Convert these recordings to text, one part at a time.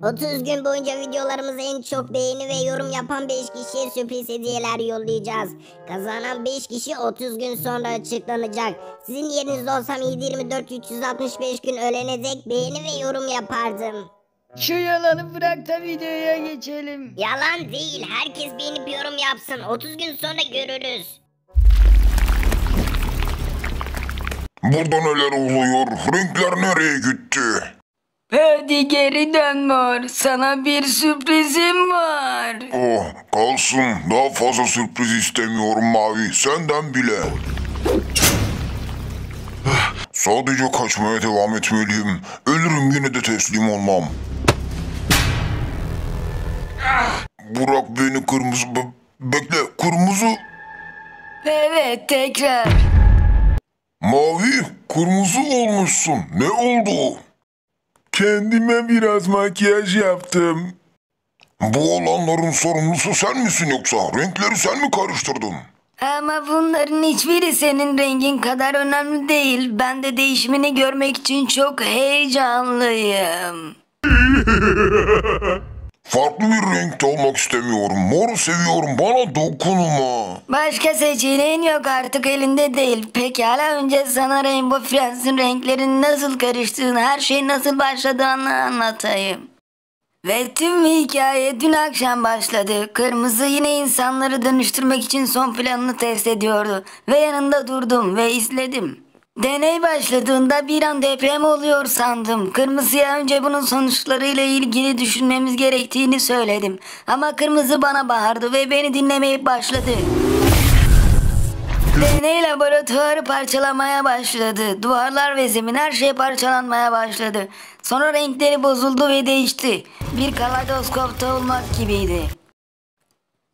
30 gün boyunca videolarımıza en çok beğeni ve yorum yapan 5 kişiye sürpriz hediyeler yollayacağız. Kazanan 5 kişi 30 gün sonra açıklanacak. Sizin yerinizde olsam 7/24 365 gün ölene dek beğeni ve yorum yapardım. Şu yalanı bırak da videoya geçelim. Yalan değil, herkes beğenip yorum yapsın. 30 gün sonra görürüz. Burada neler oluyor? Renkler nereye gitti? Hadi geri dön mor. Sana bir sürprizim var. Oh, kalsın. Daha fazla sürpriz istemiyorum Mavi. Senden bile. Sadece kaçmaya devam etmeliyim. Ölürüm yine de teslim olmam. Bırak beni kırmızı... Bekle, kırmızı... Evet, tekrar. Mavi, kırmızı olmuşsun. Ne oldu? Kendime biraz makyaj yaptım. Bu olanların sorumlusu sen misin yoksa? Renkleri sen mi karıştırdın? Ama bunların hiçbiri senin rengin kadar önemli değil. Ben de değişimini görmek için çok heyecanlıyım. Farklı bir renkte olmak istemiyorum. Moru seviyorum. Bana dokunma. Başka seçeneğin yok, artık elinde değil. Pekala, önce sana Rainbow Friends'in renklerin nasıl karıştığını, her şey nasıl başladığını anlatayım. Ve tüm hikaye dün akşam başladı. Kırmızı yine insanları dönüştürmek için son planını test ediyordu. Ve yanında durdum ve izledim. Deney başladığında bir an deprem oluyor sandım. Kırmızıya önce bunun sonuçlarıyla ilgili düşünmemiz gerektiğini söyledim. Ama kırmızı bana bağırdı ve beni dinlemeye başladı. Deney laboratuvarı parçalamaya başladı. Duvarlar ve zemin, her şey parçalanmaya başladı. Sonra renkleri bozuldu ve değişti. Bir kaleidoskopta olmak gibiydi.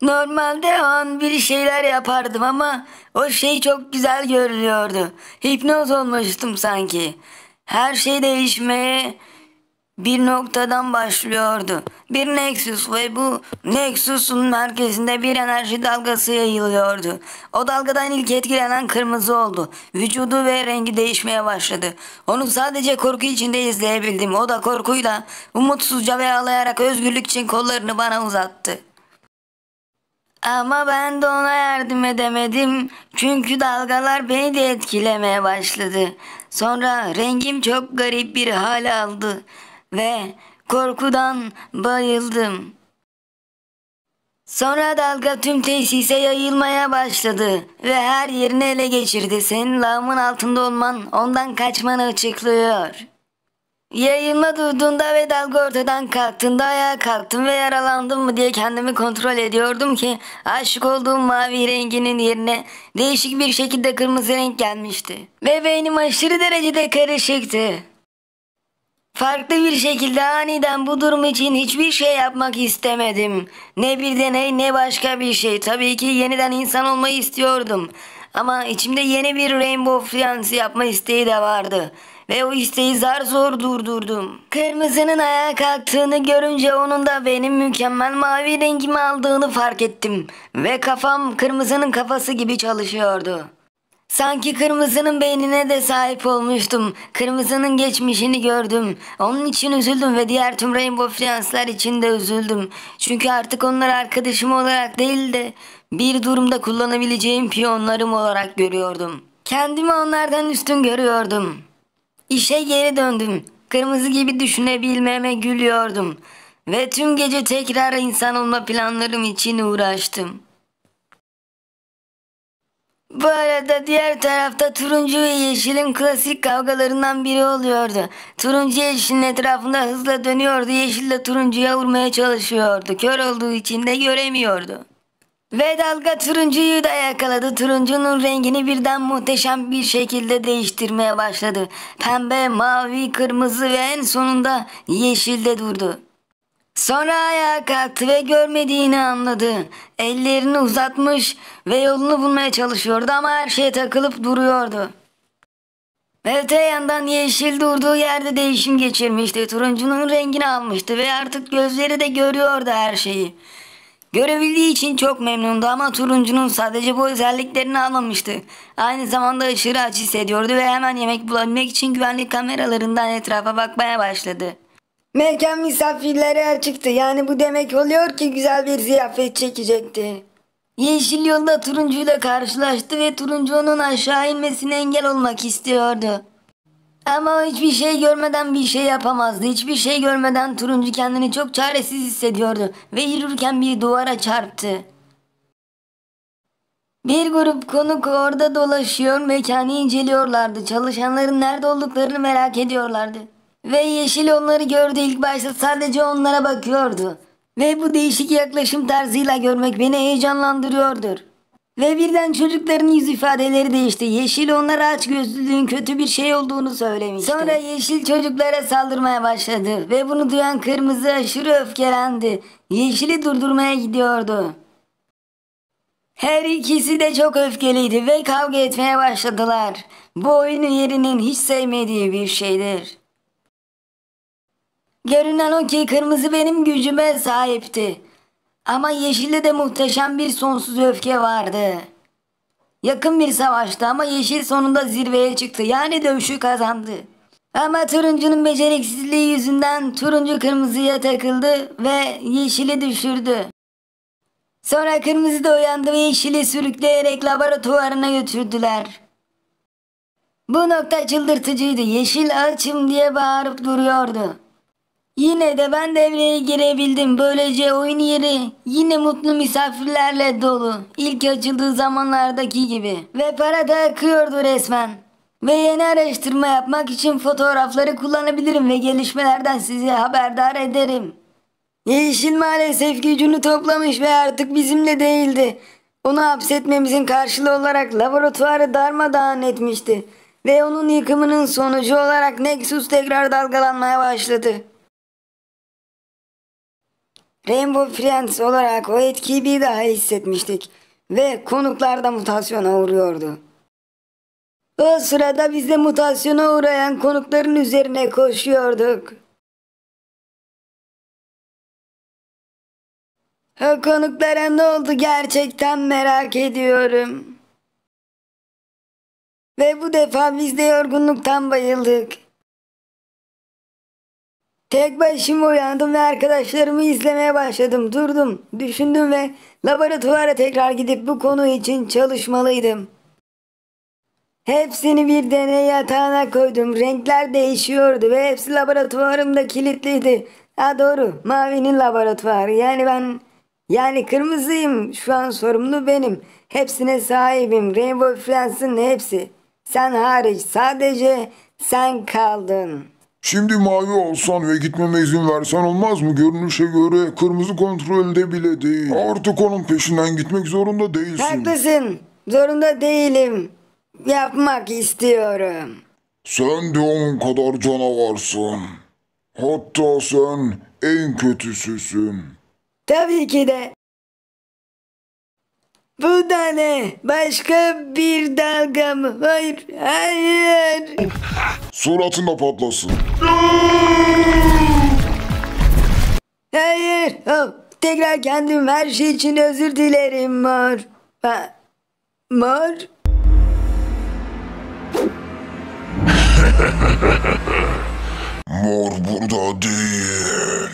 Normalde o an bir şeyler yapardım ama o şey çok güzel görünüyordu. Hipnoz olmuştum sanki. Her şey değişmeye bir noktadan başlıyordu. Bir Nexus ve bu Nexus'un merkezinde bir enerji dalgası yayılıyordu. O dalgadan ilk etkilenen kırmızı oldu. Vücudu ve rengi değişmeye başladı. Onu sadece korku içinde izleyebildim. O da korkuyla, umutsuzca ve ağlayarak özgürlük için kollarını bana uzattı. Ama ben de ona yardım edemedim. Çünkü dalgalar beni de etkilemeye başladı. Sonra rengim çok garip bir hal aldı. Ve korkudan bayıldım. Sonra dalga tüm tesise yayılmaya başladı. Ve her yerini ele geçirdi. Senin lağımın altında olman ondan kaçmanı açıklıyor. Yayılma durduğunda ve dalga ortadan kalktığında ayağa kalktım ve yaralandım mı diye kendimi kontrol ediyordum ki aşık olduğum mavi renginin yerine değişik bir şekilde kırmızı renk gelmişti. Ve beynim aşırı derecede karışıktı. Farklı bir şekilde aniden bu durum için hiçbir şey yapmak istemedim. Ne bir deney ne başka bir şey. Tabii ki yeniden insan olmayı istiyordum. Ama içimde yeni bir Rainbow Friends yapma isteği de vardı. Ve o isteği zar zor durdurdum. Kırmızının ayağa kalktığını görünce onun da benim mükemmel mavi rengimi aldığını fark ettim. Ve kafam kırmızının kafası gibi çalışıyordu. Sanki kırmızının beynine de sahip olmuştum. Kırmızının geçmişini gördüm. Onun için üzüldüm ve diğer tüm Rainbow Friends'ler için de üzüldüm. Çünkü artık onlar arkadaşım olarak değil de bir durumda kullanabileceğim piyonlarım olarak görüyordum. Kendimi onlardan üstün görüyordum. İşe geri döndüm. Kırmızı gibi düşünebilmeme gülüyordum. Ve tüm gece tekrar insan olma planlarım için uğraştım. Bu arada diğer tarafta turuncu ve yeşilin klasik kavgalarından biri oluyordu. Turuncu yeşilin etrafında hızla dönüyordu. Yeşil de turuncuya vurmaya çalışıyordu. Kör olduğu için de göremiyordu. Ve dalga turuncuyu da yakaladı. Turuncunun rengini birden muhteşem bir şekilde değiştirmeye başladı. Pembe, mavi, kırmızı ve en sonunda yeşilde durdu. Sonra ayağa kalktı ve görmediğini anladı. Ellerini uzatmış ve yolunu bulmaya çalışıyordu ama her şeye takılıp duruyordu. Öte yandan yeşil durduğu yerde değişim geçirmişti. Turuncunun rengini almıştı ve artık gözleri de görüyordu her şeyi. Görebildiği için çok memnundu ama turuncunun sadece bu özelliklerini almamıştı. Aynı zamanda aşırı aç hissediyordu ve hemen yemek bulabilmek için güvenlik kameralarından etrafa bakmaya başladı. Mekan misafirlere açıktı. Yani bu demek oluyor ki güzel bir ziyafet çekecekti. Yeşil yolda turuncuyla karşılaştı ve turuncu onun aşağı inmesine engel olmak istiyordu. Ama o hiçbir şey görmeden bir şey yapamazdı. Hiçbir şey görmeden turuncu kendini çok çaresiz hissediyordu ve yürürken bir duvara çarptı. Bir grup konuk orada dolaşıyor, mekanı inceliyorlardı. Çalışanların nerede olduklarını merak ediyorlardı. Ve Yeşil onları gördü, ilk başta sadece onlara bakıyordu. Ve bu değişik yaklaşım tarzıyla görmek beni heyecanlandırıyordur. Ve birden çocukların yüz ifadeleri değişti. Yeşil onlara açgözlülüğün kötü bir şey olduğunu söylemişti. Sonra Yeşil çocuklara saldırmaya başladı. Ve bunu duyan Kırmızı aşırı öfkelendi. Yeşil'i durdurmaya gidiyordu. Her ikisi de çok öfkeliydi ve kavga etmeye başladılar. Bu oyun üyelerinin hiç sevmediği bir şeydir. Görünen o ki Kırmızı benim gücüme sahipti. Ama Yeşil'de de muhteşem bir sonsuz öfke vardı. Yakın bir savaştı ama Yeşil sonunda zirveye çıktı. Yani dövüşü kazandı. Ama Turuncu'nun beceriksizliği yüzünden Turuncu Kırmızı'ya takıldı ve Yeşil'i düşürdü. Sonra Kırmızı da uyandı ve Yeşil'i sürükleyerek laboratuvarına götürdüler. Bu nokta çıldırtıcıydı. Yeşil açım diye bağırıp duruyordu. Yine de ben devreye girebildim. Böylece oyun yeri yine mutlu misafirlerle dolu. İlk açıldığı zamanlardaki gibi. Ve para da akıyordu resmen. Ve yeni araştırma yapmak için fotoğrafları kullanabilirim ve gelişmelerden sizi haberdar ederim. Yeşil maalesef gücünü toplamış ve artık bizimle değildi. Onu hapsetmemizin karşılığı olarak laboratuvarı darmadağın etmişti. Ve onun yıkımının sonucu olarak Nexus tekrar dalgalanmaya başladı. Rainbow Friends olarak o etkiyi bir daha hissetmiştik. Ve konuklar da mutasyona uğruyordu. O sırada biz de mutasyona uğrayan konukların üzerine koşuyorduk. O konuklara ne oldu gerçekten merak ediyorum. Ve bu defa biz de yorgunluktan bayıldık. Tek başıma uyandım ve arkadaşlarımı izlemeye başladım. Durdum, düşündüm ve laboratuvara tekrar gidip bu konu için çalışmalıydım. Hepsini bir deney yatağına koydum. Renkler değişiyordu ve hepsi laboratuvarımda kilitliydi. Ha doğru, Mavi'nin laboratuvarı. Yani kırmızıyım. Şu an sorumlu benim. Hepsine sahibim. Rainbow Friends'in hepsi. Sen hariç sadece sen kaldın. Şimdi mavi olsan ve gitmeme izin versen olmaz mı? Görünüşe göre kırmızı kontrolde bile değil. Artık onun peşinden gitmek zorunda değilsin. Haklısın. Zorunda değilim. Yapmak istiyorum. Sen de onun kadar canavarsın. Hatta sen en kötüsüsün. Tabii ki de. Bu da ne? Başka bir dalga mı? Hayır, hayır. Suratında patlasın. Hayır. Oh, tekrar kendim her şey için özür dilerim Mor. Mor? Mor burada değil.